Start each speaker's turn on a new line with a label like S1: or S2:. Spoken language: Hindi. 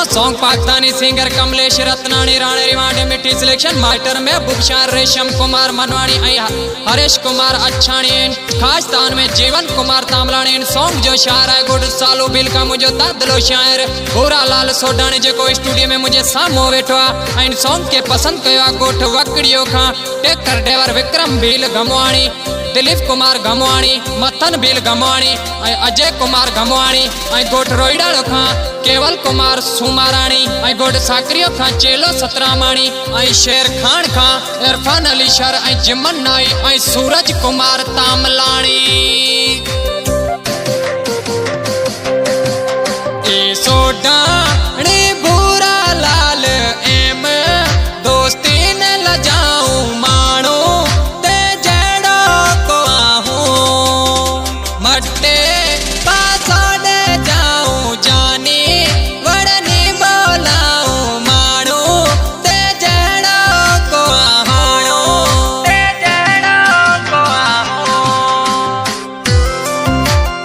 S1: सॉन्ग पाकिस्तानी सिंगर कमलेश रत्नानी राणे रिवांडे मिठी सिलेक्शन मास्टर में बुक्षार रेशम कुमार मनवाणी हरेश कुमार अच्छाणी खास तान में जीवन कुमार तामलाणी सॉन्ग जो शायर है गुड सालू बिल का मुझे दादलो शायर पूरा लाल सोडानी जो स्टूडियो में मुझे सामो बैठो इन सॉन्ग के पसंद कयो गोठ वकड़ियो खा टेकर ड्राइवर विक्रम भील गमवाणी दिलीप कुमार गमवाणी मथन भील गमवाणी अजय कुमार गमवाणी गोठ रोईडाड़ो खा केवल कुमार सुमाराणी गोठ साकरियो खा चेलो सतरामाणी शेर खान खा इरफान अली शर जिमन नाई सूरज कुमार तामलाणी सोडाणी भूरा लाल एम दोस्ती ने लजाऊं मानो ते जड़ो को आहूं मट्टे